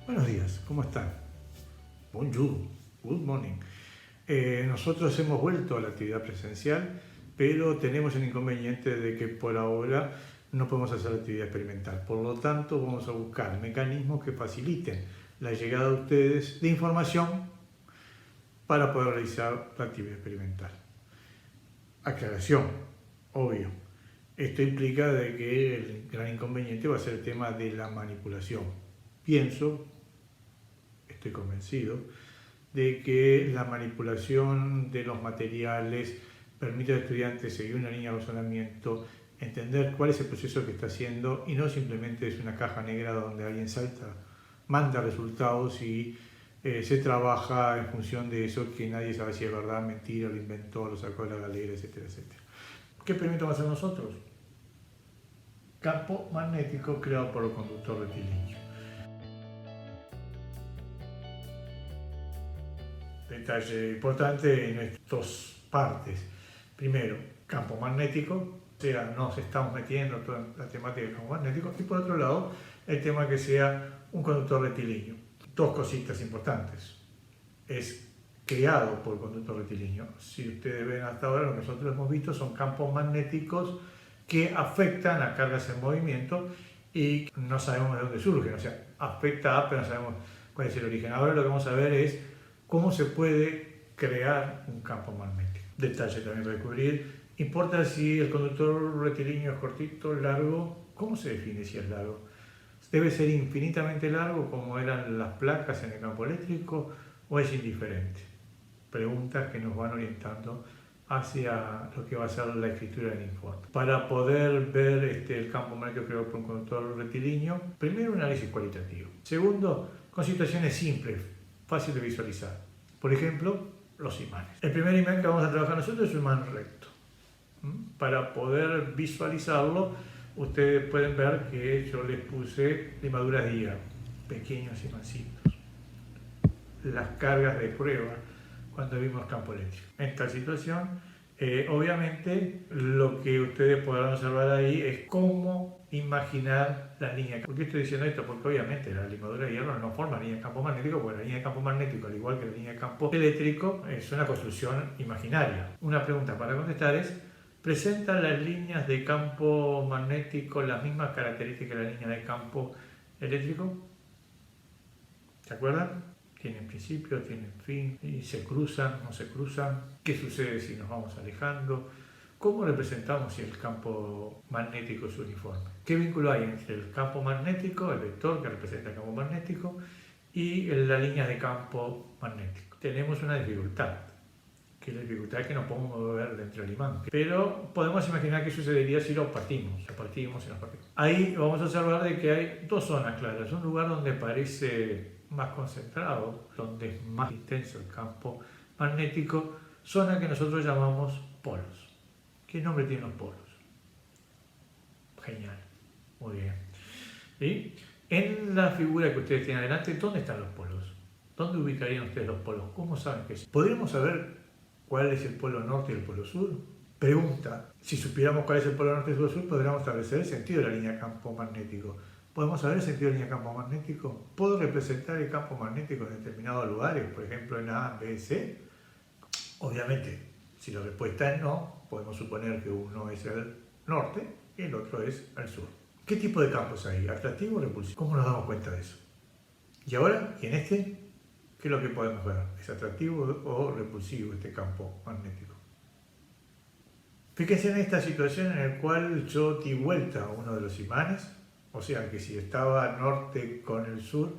Buenos días, ¿cómo están? Bonjour, good morning. Nosotros hemos vuelto a la actividad presencial, pero tenemos el inconveniente de que por ahora no podemos hacer actividad experimental. Por lo tanto, vamos a buscar mecanismos que faciliten la llegada a ustedes de información para poder realizar la actividad experimental. Aclaración, obvio. Esto implica de que el gran inconveniente va a ser el tema de la manipulación. Estoy convencido de que la manipulación de los materiales permite al estudiante seguir una línea de razonamiento, entender cuál es el proceso que está haciendo y no simplemente es una caja negra donde alguien salta, manda resultados y se trabaja en función de eso que nadie sabe si es verdad, mentira, lo inventó, lo sacó de la galera, etcétera, etcétera. ¿Qué experimento vamos a hacer nosotros? Campo magnético creado por el conductor rectilíneo. Detalle importante en estas dos partes. Primero, campo magnético, o sea, nos estamos metiendo toda la temática del campo magnético, y por otro lado, el tema que sea un conductor rectilíneo. Dos cositas importantes. Es creado por el conductor rectilíneo. Si ustedes ven hasta ahora, lo que nosotros hemos visto son campos magnéticos que afectan a cargas en movimiento y no sabemos de dónde surgen. O sea, afecta a, pero no sabemos cuál es el origen. Ahora lo que vamos a ver es cómo se puede crear un campo magnético. Detalle también para descubrir. ¿Importa si el conductor rectilíneo es cortito, largo? ¿Cómo se define si es largo? ¿Debe ser infinitamente largo como eran las placas en el campo eléctrico o es indiferente? Preguntas que nos van orientando hacia lo que va a ser la escritura del informe. Para poder ver el campo magnético creado por un conductor rectilíneo, primero un análisis cualitativo. Segundo, con situaciones simples, fácil de visualizar. Por ejemplo, los imanes. El primer imán que vamos a trabajar nosotros es un imán recto. Para poder visualizarlo, ustedes pueden ver que yo les puse limaduras de hígado, pequeños imancitos. Las cargas de prueba cuando vimos campo eléctrico. En esta situación, obviamente, lo que ustedes podrán observar ahí es cómo imaginar la línea. ¿Por qué estoy diciendo esto? Porque obviamente la limadura de hierro no forma línea de campo magnético, porque la línea de campo magnético, al igual que la línea de campo eléctrico, es una construcción imaginaria. Una pregunta para contestar es: ¿presentan las líneas de campo magnético las mismas características que la línea de campo eléctrico? ¿Se acuerdan? Tienen principio, tienen fin, y se cruzan, no se cruzan. ¿Qué sucede si nos vamos alejando? ¿Cómo representamos si el campo magnético es uniforme? ¿Qué vínculo hay entre el campo magnético, el vector que representa el campo magnético, y la línea de campo magnético? Tenemos una dificultad, que la dificultad es que no podemos mover dentro del imán. Pero podemos imaginar qué sucedería si lo partimos. Lo partimos y lo partimos. Ahí vamos a observar de que hay dos zonas claras. Un lugar donde parece más concentrado, donde es más intenso el campo magnético, zona que nosotros llamamos polos. ¿Qué nombre tienen los polos? Genial, muy bien. ¿Sí? En la figura que ustedes tienen adelante, ¿dónde están los polos? ¿Dónde ubicarían ustedes los polos? ¿Cómo saben que es? ¿Podríamos saber cuál es el polo norte y el polo sur? Pregunta, si supiéramos cuál es el polo norte y el polo sur, podríamos establecer el sentido de la línea de campo magnético. ¿Podemos saber el sentido de la línea de campo magnético? ¿Puedo representar el campo magnético en determinados lugares, por ejemplo en A, B, C? Obviamente, si la respuesta es no, podemos suponer que uno es el norte y el otro es el sur. ¿Qué tipo de campos hay? ¿Atractivo o repulsivo? ¿Cómo nos damos cuenta de eso? Y ahora, y en ¿qué es lo que podemos ver? ¿Es atractivo o repulsivo este campo magnético? Fíjense en esta situación en la cual yo di vuelta a uno de los imanes. O sea que si estaba norte con el sur,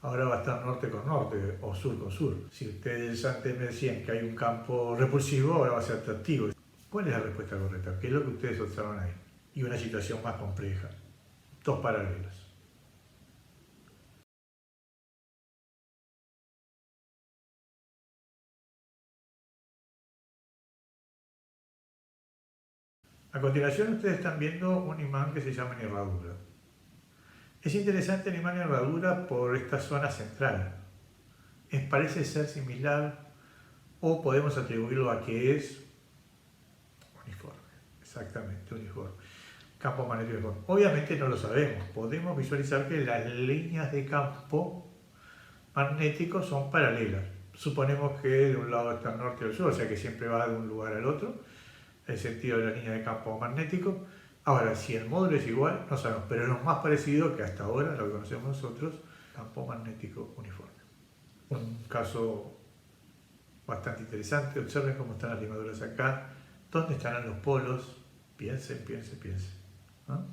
ahora va a estar norte con norte o sur con sur. Si ustedes antes me decían que hay un campo repulsivo, ahora va a ser atractivo. ¿Cuál es la respuesta correcta? ¿Qué es lo que ustedes observan ahí? Y una situación más compleja. Dos paralelos. A continuación ustedes están viendo un imán que se llama herradura. Es interesante el imán herradura por esta zona central. Parece ser similar o podemos atribuirlo a que es uniforme. Exactamente, uniforme. Campo magnético uniforme. Obviamente no lo sabemos. Podemos visualizar que las líneas de campo magnéticos son paralelas. Suponemos que de un lado está el norte y el sur, o sea que siempre va de un lugar al otro, el sentido de la línea de campo magnético. Ahora, si el módulo es igual, no sabemos, pero es lo más parecido que hasta ahora, lo que conocemos nosotros, campo magnético uniforme. Un caso bastante interesante, observen cómo están las limaduras acá, dónde estarán los polos, piensen. ¿No?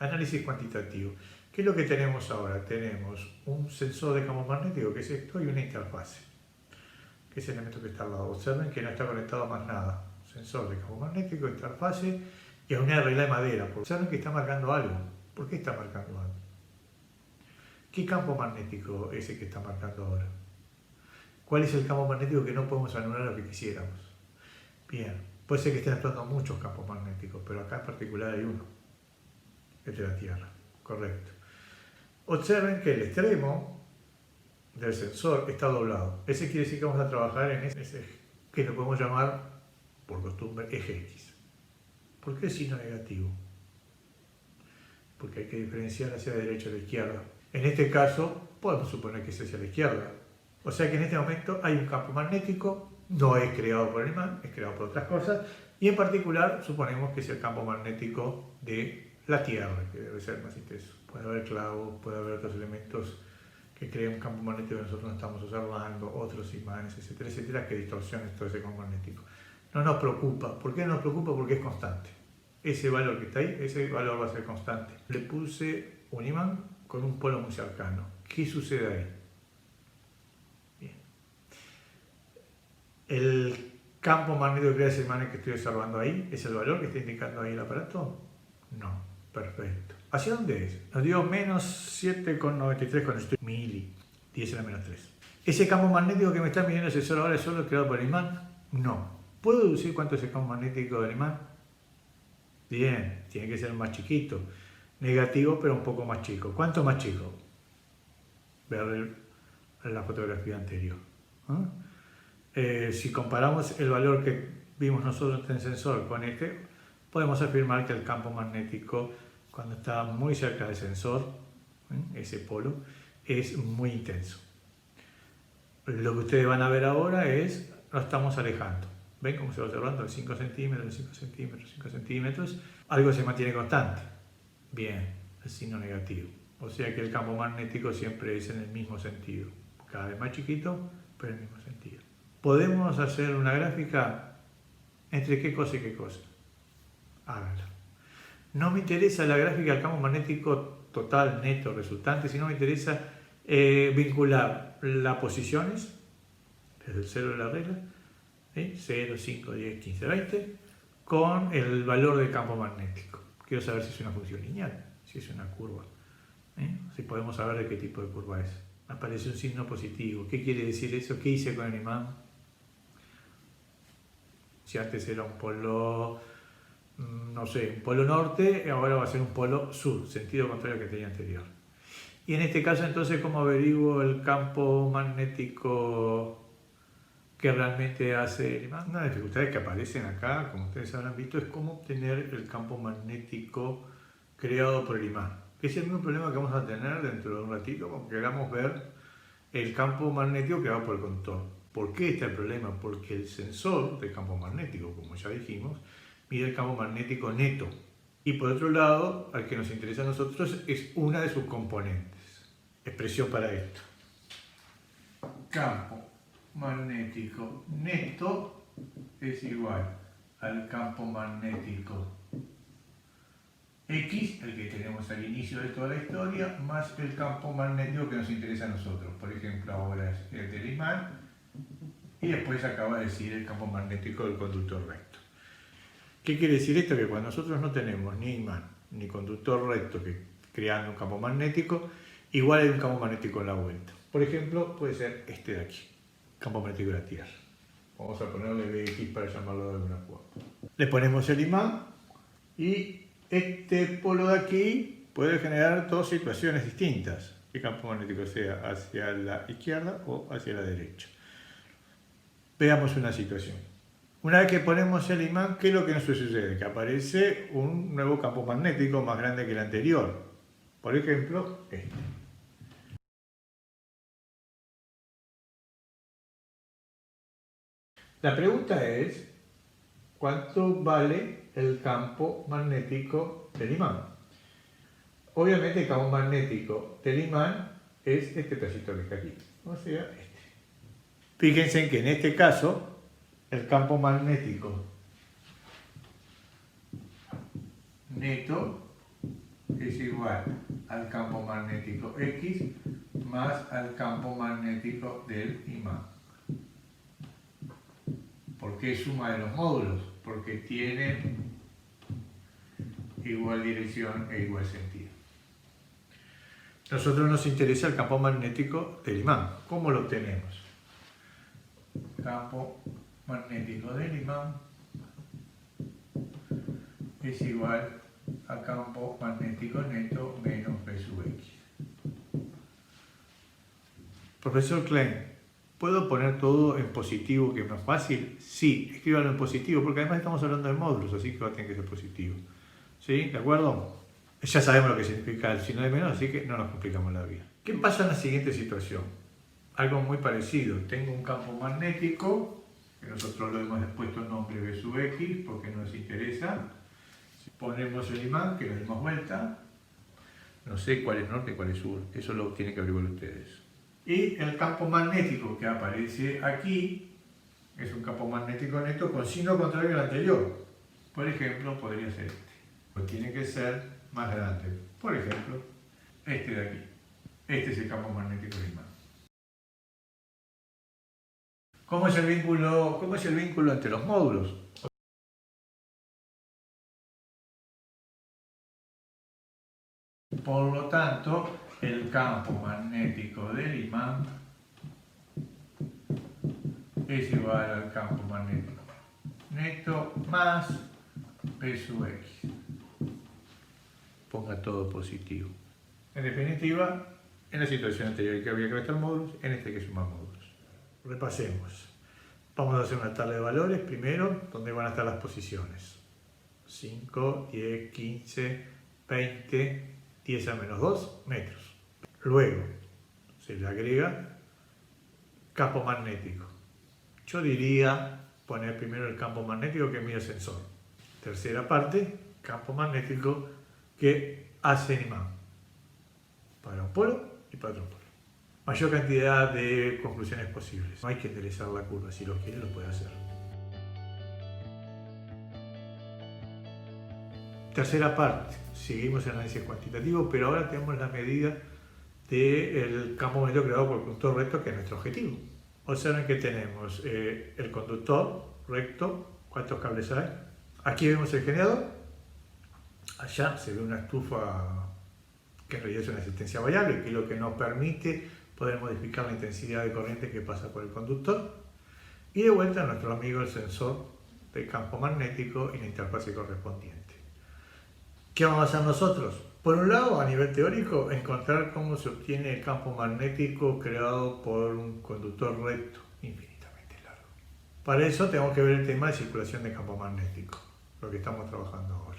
Análisis cuantitativo. ¿Qué es lo que tenemos ahora? Tenemos un sensor de campo magnético, que es esto, y una interfase, que es el elemento que está al lado. Observen que no está conectado a más nada. Sensor de campo magnético, interfase, y a una regla de madera. Observen que está marcando algo. ¿Por qué está marcando algo? ¿Qué campo magnético es el que está marcando ahora? ¿Cuál es el campo magnético que no podemos anular lo que quisiéramos? Bien, puede ser que estén actuando muchos campos magnéticos, pero acá en particular hay uno, el de la Tierra. Correcto. Observen que el extremo del sensor está doblado. Ese quiere decir que vamos a trabajar en ese eje, que lo podemos llamar, por costumbre, eje X. ¿Por qué el signo negativo? Porque hay que diferenciar hacia la derecha o la izquierda. En este caso, podemos suponer que es hacia la izquierda. O sea que en este momento hay un campo magnético, no es creado por el imán, es creado por otras cosas, y en particular suponemos que es el campo magnético de la Tierra, que debe ser más intenso. Puede haber clavos, puede haber otros elementos que crean un campo magnético que nosotros no estamos observando, otros imanes, etcétera, que distorsionen todo ese campo magnético. No nos preocupa. ¿Por qué no nos preocupa? Porque es constante. Ese valor que está ahí, ese valor va a ser constante. Le puse un imán con un polo muy cercano. ¿Qué sucede ahí? Bien. El campo magnético que crea ese imán que estoy observando ahí, ¿es el valor que está indicando ahí el aparato? No. Perfecto. ¿Hacia dónde es? Nos dio menos 7,93 con esto. Mili. 10 a la menos 3. ¿Ese campo magnético que me está midiendo el sensor ahora es solo creado por el imán? No. ¿Puedo deducir cuánto es el campo magnético del imán? Bien, tiene que ser más chiquito. Negativo, pero un poco más chico. ¿Cuánto más chico? Ver la fotografía anterior. Si comparamos el valor que vimos nosotros en el sensor con este, podemos afirmar que el campo magnético, cuando está muy cerca del sensor, ese polo, es muy intenso. Lo que ustedes van a ver ahora es, lo estamos alejando. ¿Ven cómo se va observando? De 5 centímetros, 5 centímetros, 5 centímetros. Algo se mantiene constante. Bien, el signo negativo. O sea que el campo magnético siempre es en el mismo sentido. Cada vez más chiquito, pero en el mismo sentido. ¿Podemos hacer una gráfica entre qué cosa y qué cosa? Háganlo. No me interesa la gráfica del campo magnético total, neto, resultante, sino me interesa vincular las posiciones, desde el 0 de la regla, 0, 5, 10, 15, 20, con el valor del campo magnético. Quiero saber si es una función lineal, si es una curva, si podemos saber de qué tipo de curva es. Aparece un signo positivo. ¿Qué quiere decir eso? ¿Qué hice con el imán? Si antes era un polo, no sé, un polo norte, ahora va a ser un polo sur, sentido contrario al que tenía anterior. Y en este caso, entonces, ¿cómo averiguo el campo magnético que realmente hace el imán? Una de las dificultades que aparecen acá, como ustedes habrán visto, es cómo obtener el campo magnético creado por el imán. Es el mismo problema que vamos a tener dentro de un ratito cuando queramos ver el campo magnético creado por el conductor. ¿Por qué está el problema? Porque el sensor del campo magnético, como ya dijimos, mide el campo magnético neto. Y por otro lado, al que nos interesa a nosotros es una de sus componentes. Expresión para esto. Campo magnético neto es igual al campo magnético X, el que tenemos al inicio de toda la historia, más el campo magnético que nos interesa a nosotros. Por ejemplo, ahora es el del imán y después acaba de decir el campo magnético del conductor recto. ¿Qué quiere decir esto? Que cuando nosotros no tenemos ni imán ni conductor recto que creando un campo magnético, igual hay un campo magnético en la vuelta. Por ejemplo, puede ser este de aquí, campo magnético de la Tierra. Vamos a ponerle BX para llamarlo de alguna forma. Le ponemos el imán y este polo de aquí puede generar dos situaciones distintas. Que el campo magnético sea hacia la izquierda o hacia la derecha. Veamos una situación. Una vez que ponemos el imán, ¿qué es lo que nos sucede? Que aparece un nuevo campo magnético más grande que el anterior. Por ejemplo, este. La pregunta es, ¿cuánto vale el campo magnético del imán? Obviamente el campo magnético del imán es este trayecto que está aquí, o sea, este. Fíjense que en este caso, el campo magnético neto es igual al campo magnético X más al campo magnético del imán. ¿Por qué suma de los módulos? Porque tienen igual dirección e igual sentido. A nosotros nos interesa el campo magnético del imán. ¿Cómo lo obtenemos? Campo magnético del imán es igual al campo magnético neto menos P sub X. Profesor Klein, ¿puedo poner todo en positivo, que es más fácil? Sí, escríbalo en positivo, porque además estamos hablando de módulos, así que va a tener que ser positivo. ¿Sí? ¿De acuerdo? Ya sabemos lo que significa el signo de menos, así que no nos complicamos la vida. ¿Qué pasa en la siguiente situación? Algo muy parecido. Tengo un campo magnético, que nosotros lo hemos puesto el nombre B sub X, porque nos interesa. Ponemos el imán, que le dimos vuelta. No sé cuál es norte y cuál es sur, eso lo tienen que averiguar ustedes. Y el campo magnético que aparece aquí es un campo magnético neto con signo contrario al anterior. Por ejemplo, podría ser este. Pues tiene que ser más grande. Por ejemplo, este de aquí. Este es el campo magnético del imán. ¿Cómo es el vínculo entre los módulos? Por lo tanto, el campo magnético del imán es igual al campo magnético neto más P sub X. Ponga todo positivo. En definitiva, en la situación anterior que había que restar módulos, en este hay que sumar módulos. Repasemos. Vamos a hacer una tabla de valores primero, donde van a estar las posiciones. 5, 10, 15, 20, 10 a menos 2 metros. Luego se le agrega campo magnético. Yo diría poner primero el campo magnético que mide el sensor. Tercera parte, campo magnético que hace el imán. Para un polo y para otro polo. Mayor cantidad de conclusiones posibles. No hay que enderezar la curva, si lo quiere lo puede hacer. Tercera parte, seguimos el análisis cuantitativo, pero ahora tenemos la medida del campo magnético creado por el conductor recto, que es nuestro objetivo. Observen que tenemos el conductor recto, ¿cuántos cables hay? Aquí vemos el generador, allá se ve una estufa que en realidad es una resistencia variable, que es lo que nos permite poder modificar la intensidad de corriente que pasa por el conductor. Y de vuelta a nuestro amigo el sensor de campo magnético y la interfase correspondiente. ¿Qué vamos a hacer nosotros? Por un lado, a nivel teórico, encontrar cómo se obtiene el campo magnético creado por un conductor recto infinitamente largo. Para eso tenemos que ver el tema de circulación de campo magnético, lo que estamos trabajando ahora,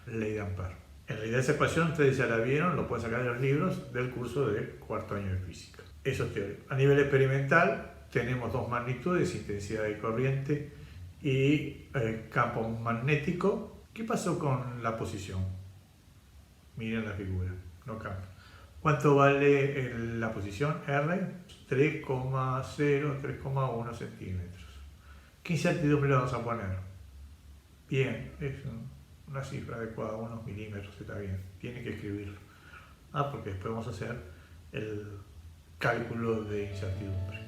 ley de Ampère. En realidad esa ecuación ustedes ya la vieron, lo pueden sacar de los libros del curso de cuarto año de física. Eso es teórico. A nivel experimental tenemos dos magnitudes, intensidad de corriente y campo magnético. ¿Qué pasó con la posición? Miren la figura, no cambia. ¿Cuánto vale la posición R? 3,0, 3,1 centímetros. ¿Qué incertidumbre le vamos a poner? Bien, es una cifra adecuada, unos milímetros, está bien, tiene que escribirlo. Porque después vamos a hacer el cálculo de incertidumbre.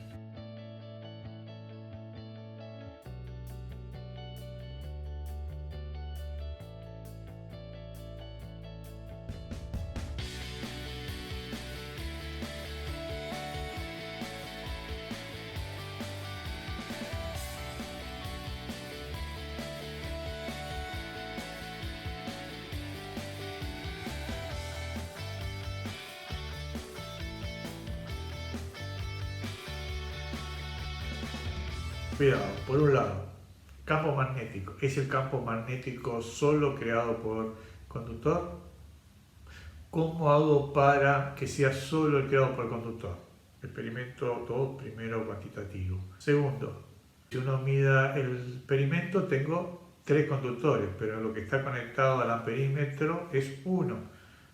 Cuidado, por un lado, campo magnético. ¿Es el campo magnético solo creado por conductor? ¿Cómo hago para que sea solo el creado por el conductor? Experimento 2, primero cuantitativo. Segundo, que uno mida el perímetro, tengo 3 conductores, pero lo que está conectado al amperímetro es 1.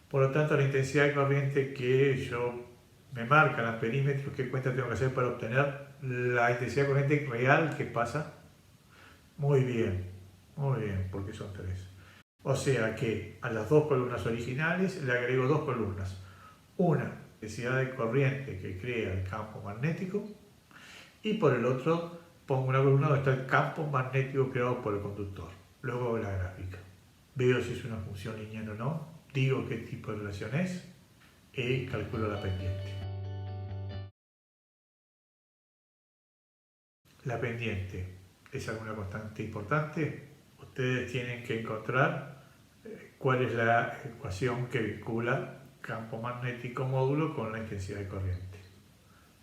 Por lo tanto, la intensidad de corriente que yo me marca el amperímetro, qué cuenta tengo que hacer para obtener la intensidad de corriente real que pasa. Muy bien, porque son 3. O sea que a las 2 columnas originales le agrego 2 columnas. Una, intensidad de corriente que crea el campo magnético, y por el otro pongo una columna donde está el campo magnético creado por el conductor. Luego hago la gráfica. Veo si es una función lineal o no, digo qué tipo de relación es y calculo la pendiente. La pendiente es alguna constante importante. Ustedes tienen que encontrar cuál es la ecuación que vincula campo magnético módulo con la intensidad de corriente.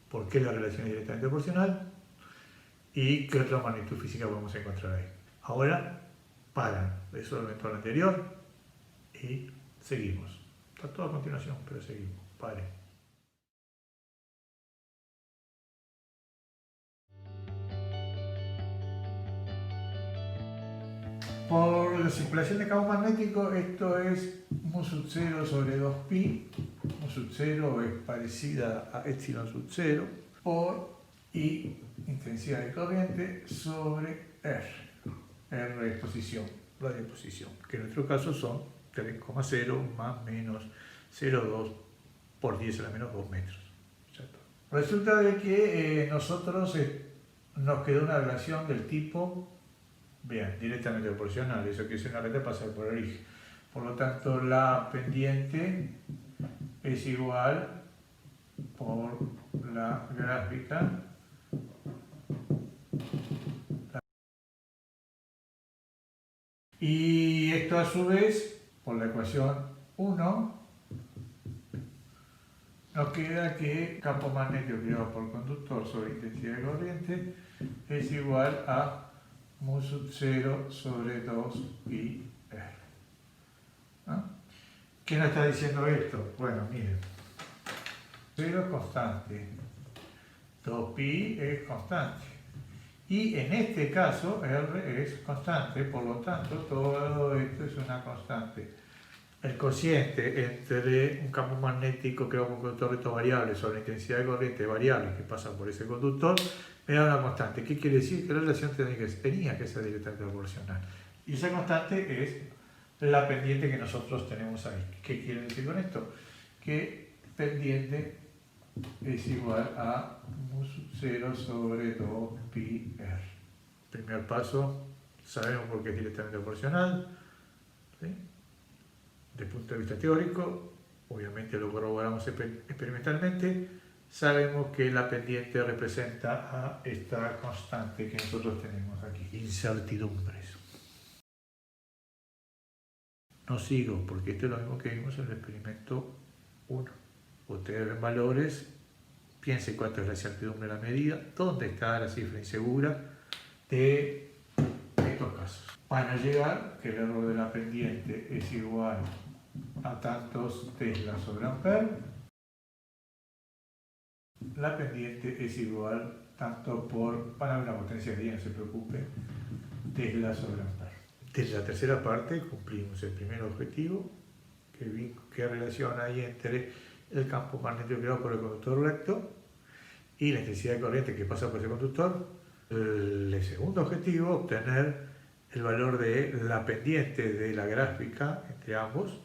¿Por qué la relación es directamente proporcional? ¿Y qué otra magnitud física podemos encontrar ahí? Ahora paran, resuelven todo lo anterior y seguimos. Está todo a continuación, pero seguimos. Paren. Por la circulación de campo magnético, esto es mu sub 0 sobre 2pi. Mu sub 0 es parecida a epsilon sub 0 por I, intensidad de corriente, sobre R. R es posición, radio de posición, que en nuestro caso son 3,0 más menos 0,2 por 10 a la menos 2 metros. Resulta de que nosotros nos quedó una relación del tipo, bien, directamente proporcional, eso que es una red de pasar por origen. Por lo tanto, la pendiente es igual por la gráfica y esto a su vez, por la ecuación 1, nos queda que campo magnético creado por conductor sobre intensidad de corriente es igual a mu sub 0 sobre 2pi r. ¿No? ¿Qué nos está diciendo esto? Bueno, miren, 0 es constante, 2pi es constante. Y en este caso R es constante, por lo tanto todo esto es una constante. El cociente entre un campo magnético creado por un conductor recto variable sobre la intensidad de corriente variable que pasa por ese conductor me da una constante. ¿Qué quiere decir? Que la relación tenía que ser directamente proporcional. Y esa constante es la pendiente que nosotros tenemos ahí. ¿Qué quiere decir con esto? Que pendiente es igual a mu sub 0 sobre 2pi r. Primer paso, sabemos por qué es directamente proporcional. ¿Sí? Desde el punto de vista teórico, obviamente lo corroboramos experimentalmente, sabemos que la pendiente representa a esta constante que nosotros tenemos aquí. Incertidumbres. No sigo, porque esto es lo mismo que vimos en el experimento 1. Ustedes ven valores, piensen cuánto es la incertidumbre de la medida, dónde está la cifra insegura de estos casos. Van a llegar que el error de la pendiente es igual a tantos Tesla sobre Ampere. La pendiente es igual tanto por, van a ver una potencia de 10, no se preocupe, Tesla sobre Ampere. Desde la tercera parte cumplimos el primer objetivo, qué relación hay entre el campo magnético creado por el conductor recto y la intensidad de corriente que pasa por ese conductor. El segundo objetivo, obtener el valor de la pendiente de la gráfica entre ambos,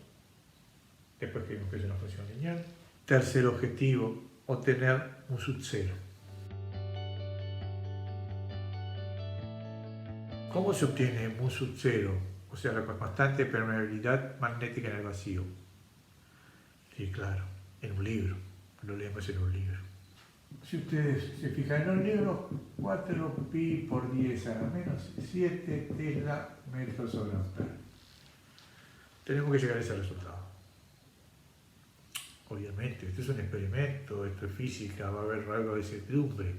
después que vimos que es una función lineal. Tercer objetivo, obtener mu sub 0. ¿Cómo se obtiene mu sub 0? O sea, la constante de permeabilidad magnética en el vacío. Sí, claro, en un libro, lo leemos en un libro. Si ustedes se fijan en los libros, 4pi por 10 a la menos 7 Tesla metros sobre Ampere. Tenemos que llegar a ese resultado. Obviamente, esto es un experimento, esto es física, va a haber algo de incertidumbre.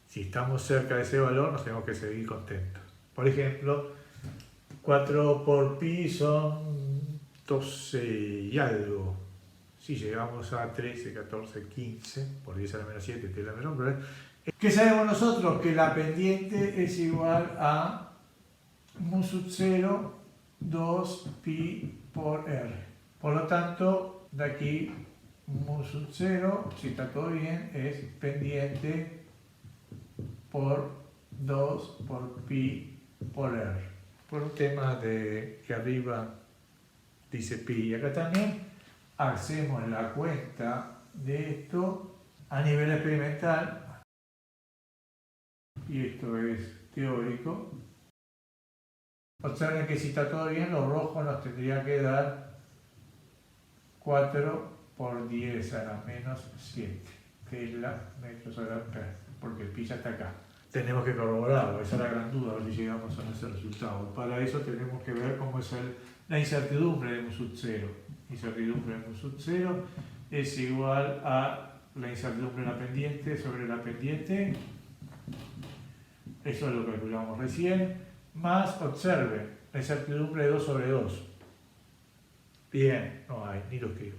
Si estamos cerca de ese valor, nos tenemos que seguir contentos. Por ejemplo, 4 por pi son 12 y algo. Si llegamos a 13, 14, 15, por 10 a la menos 7, Tesla menos 9, ¿Qué sabemos nosotros? Que la pendiente es igual a mu sub 0, 2 pi por r. Por lo tanto, de aquí mu sub 0, si está todo bien, es pendiente por 2 por pi por r. Por un tema de que arriba dice pi y acá también, hacemos la cuenta de esto a nivel experimental, y esto es teórico. Observen que si está todo bien, lo rojo nos tendría que dar 4 por 10 a la menos 7, que es la metros a la ampere, porque el pi ya está acá. Tenemos que corroborarlo, esa es la gran duda, a ver si llegamos a ese resultado. Para eso tenemos que ver cómo es la incertidumbre de mu sub 0. Incertidumbre de mu sub 0 es igual a la incertidumbre de la pendiente sobre la pendiente. Eso lo calculamos recién. Más, observe, la incertidumbre de 2 sobre 2. Bien, no hay, ni lo escribo.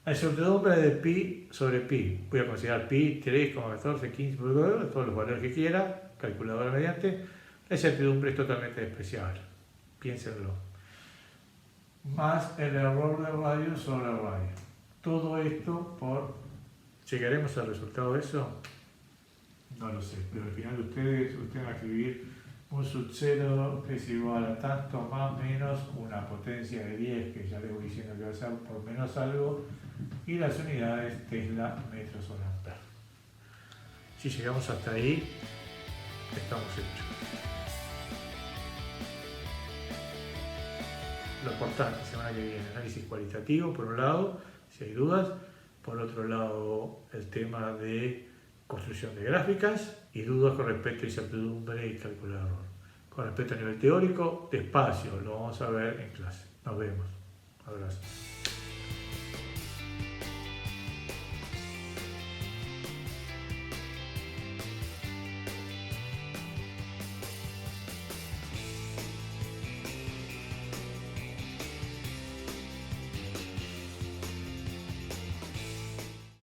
La incertidumbre de pi sobre pi. Voy a considerar pi 3,14, 15, todos los valores que quiera, calculadora mediante. La incertidumbre es totalmente despreciable. Piénsenlo. Más el error de radio sobre el radio. Todo esto por... ¿Llegaremos al resultado de eso? No lo sé, pero al final ustedes van a escribir mu sub 0 es igual a tanto más menos una potencia de 10, que ya les voy diciendo que va a ser por menos algo, y las unidades Tesla, metros o ampere. Si llegamos hasta ahí, estamos hechos. Lo importante, semana que viene, análisis cualitativo, por un lado, si hay dudas, por otro lado, el tema de construcción de gráficas y dudas con respecto a incertidumbre y cálculo de error. Con respecto a nivel teórico, despacio, lo vamos a ver en clase. Nos vemos. Abrazo.